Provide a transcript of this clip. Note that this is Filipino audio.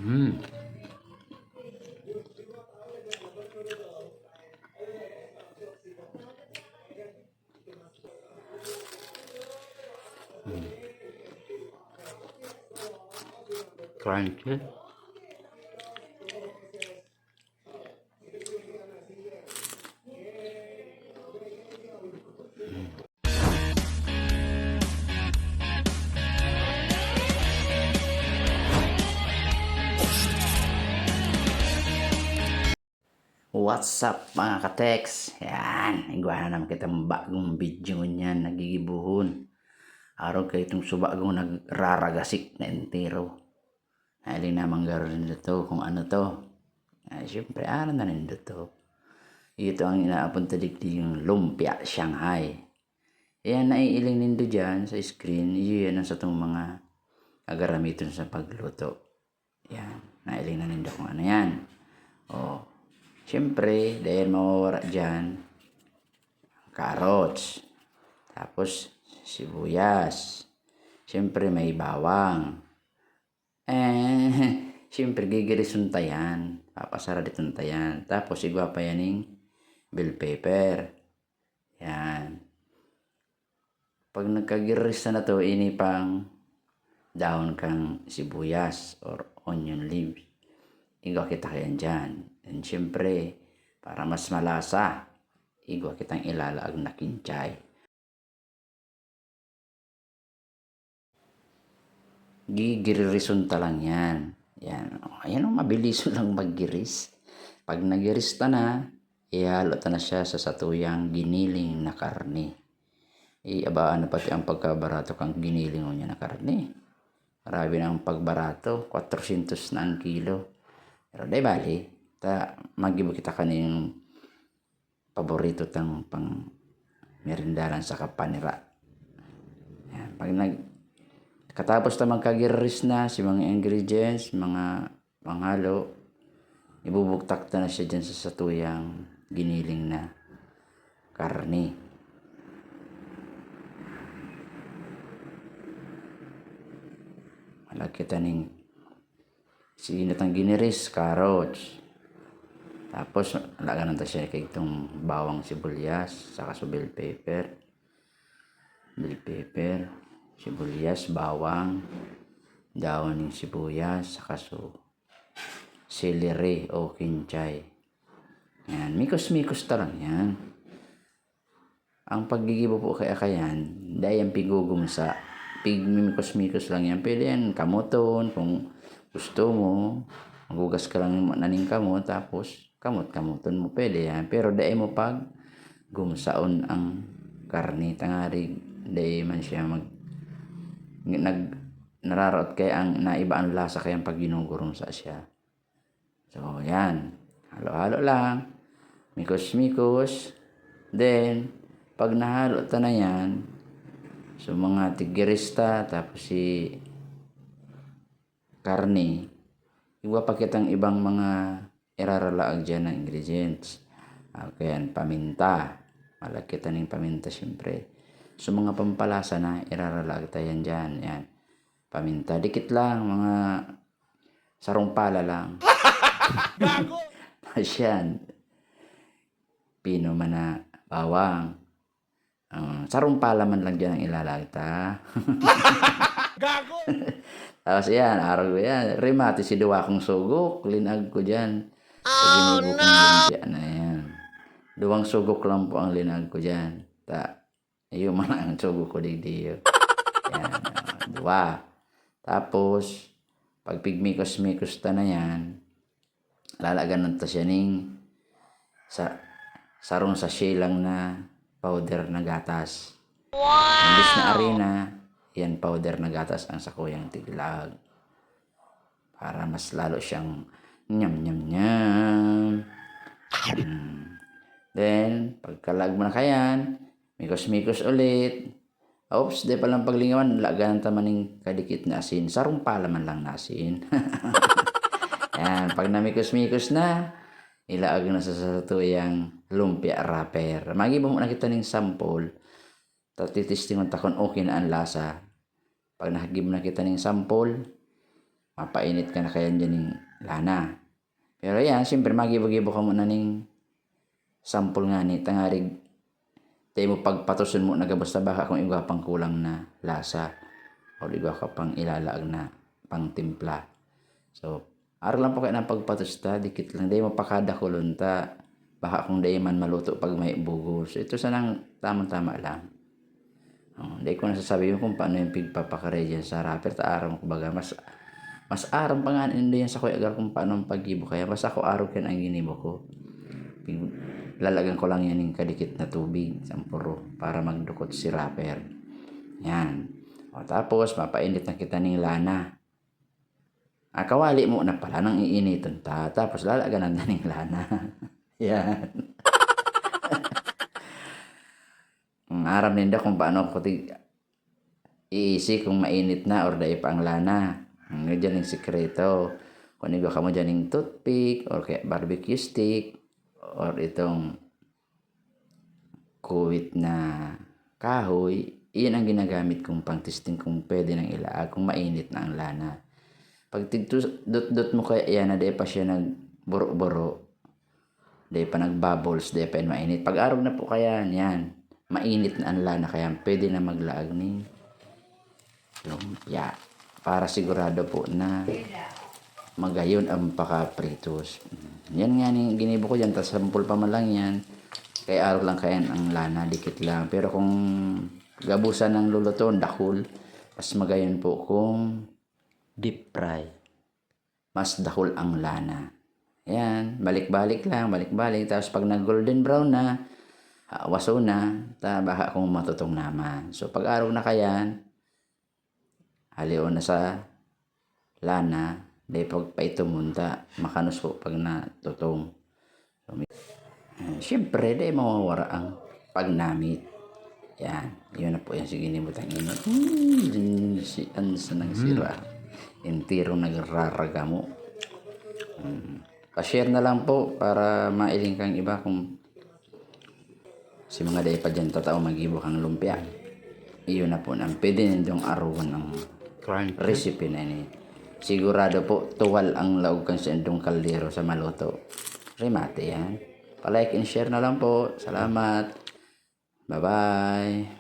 Hmm. Crunchy. What's up mga ka-tex? Yan, iguana naman kitang bagong video niyan, nagigibuhon. Araw kayo itong subagong nagraragasik na entero. Halin naman gano'n dito kung ano to. Siyempre, araw na rin dito. Ito ang inaapunta digdi yung lumpia Shanghai. Yan, naiiling nindo dyan sa screen. Yan ang sa itong mga agaramiton sa pagluto. Yan, naiiling na nindo kung ano yan. O, siyempre, dahil mawawala dyan, carrots, tapos sibuyas, siyempre may bawang, siyempre gigirisun tayan, papasara ditong tayan, tapos igwa pa yaning bell pepper, yan. Pag nagkagiris na to, ini pang dahon kang sibuyas or onion leaves, igwa kita kayan dyan. And siyempre, para mas malasa, igwa kitang ilalaag na kinchay. Gigirison ta lang yan. Yan. Ayan o, mabilis lang maggiris. Pag nagiris ta na, ihalo ta na siya sa satuyang giniling na karne. Iabaan na pati ang pagkabarato kang giniling o niya na karne. Marami na ang pagbarato, 400 na ang kilo. Pero di bali, magibo kita kaning paborito tang pang merindalan sa kapanira. Yan. Pag katapos na magkagiris na si mga ingredients, mga panghalo, ibubuktak na siya dyan sa satuyang giniling na karne. Malagkita ning sinatang giniris, carrots. Tapos, laganan ta siya kay itong bawang sibuyas, saka so bell pepper. Bell pepper, sibuyas, bawang, dahon ng sibuyas, saka so celery o kinchay. Yan, mikos-mikos ta lang yan. Ang paggigibo po kaya kayan, dahil yung pigugumsa, mikos-mikos lang yan. Pwede yan kamuton, kung gusto mo, magugas ka lang naning kamot, tapos kamot-kamuton mo, pwede yan. Pero dahil mo pag gumsaon ang karne, tangari, dahil man siya nararaot kaya ang naiba ang lasa kaya pag ginugurong sa siya. So, yan. Halo-halo lang. Mikos-mikos. Then, pag nahalo ta na yan, so mga tigirista, tapos si karne, iwa pa kitang ibang mga iraralaag dyan na ingredients. Okay, paminta. Malagkita ng paminta siyempre. So mga pampalasa na iraralaag tayo dyan. Yan. Paminta. Dikit lang, mga sarong pala lang. Gago! Yan. Pino man na bawang. Sarong pala man lang dyan ang ilalaag ta. Gago! Tapos yan, araw ko yan. Rimati si duwa kong sugok. Linag ko dyan. Oh no! Na yan. Duwang sugok lang po ang linag ko dyan. Iyo man ang sugok ko digdiyo. Yan. Duwa. Tapos, pag pigmikos-mikos ta na yan, lalagan nata siya ning sarong sachet lang na powder na gatas. Wow! Imbis na arena, yan powder na gatas ang sakuyang tiglag. Para mas lalo siyang nyam. Then, pagkalag mo na kayan, mikos-mikos ulit. Oops, di palang paglingawan, lagan tamaning kadikit na asin. Sarong pala man lang na asin. Yan, pag namikos-mikos na, ilaag na sa satuyang lumpia wrapper. Magibo mo na kita ng sample. Titistingon ta kung okay na ang lasa. Pag nakagib na kita ng sample, mapainit ka na kaya dyan ng lana. Pero yan, siyempre magibo-gibo ka muna ng sample nga ni tangarig. Tayo mo pagpatusun mo nagabasta baka kung iba pang kulang na lasa o iba ka pang ilalaag na pang timpla. So, araw lang po kayo ng pagpatusta, dikit lang. Di mo pakada kulunta. Baka kung di man maluto pag may bugos. Ito sanang tamang-tama lang. Hindi ko nasasabi yun kung paano yung pigpapakare dyan sa wrapper. Ta araw mo kumbaga. Mas araw pa nga hindi yan sa kuya agar kung paano ang paggibo. Kaya mas ako araw yan ang ginibo ko. Lalagan ko lang yan yung kadikit na tubig. Sampuro. Para magdukot si wrapper. Yan. O tapos mapainit na kita ng lana. Kawali mo na pala nang iiniton ta. Tapos lalaganan na ng lana. Yan. Aram ninda kung paano ko iisi kung mainit na or dahil pa ang lana. Diyan yung sikreto. Kung iba ka mo dyan yung toothpick or kaya barbecue stick or itong kuwit na kahoy. Iyan ang ginagamit kong pang testing kung pwede nang ilaag kung mainit na ang lana. Pag dot mo kaya yan na di pa siya nagburo-buro, di pa nagbubbles, di pa yan mainit. Pag araw na po kaya yan, mainit na ang lana kaya pwede na maglaag ng lumpia. Para sigurado po na magayon ang pakapritos. Yan nga ni ginibo ko dyan, tas sampul pa man lang yan. Kaya araw lang kaya ang lana, dikit lang. Pero kung gabusan ng luluto, dakul, mas magayon po kung deep fry. Mas dahol ang lana. Yan, balik-balik lang, balik-balik. Tapos pag nag-golden brown na, waso na, baka kung matutong naman. So pag araw na kayan, haliw na sa lana, dahil pag paitumunta, makanus po pag natutong. So, siyempre, dahil mawawara ang pagnamit. Yan, yun na po yan. Sige, nibutang inot. Si Ansa nang sira. Entero nagraraga mo. Pa-share na lang po para mailing kang iba kung si mga day pa dyan tatao mag-ibo kang lumpia. Iyon na po nang pwede nindong arawan ng recipe na ini. Sigurado po tuwal ang laog kang sa indong kaldero sa maluto. Remate yan. Pa-like and share na lang po. Salamat. Bye-bye.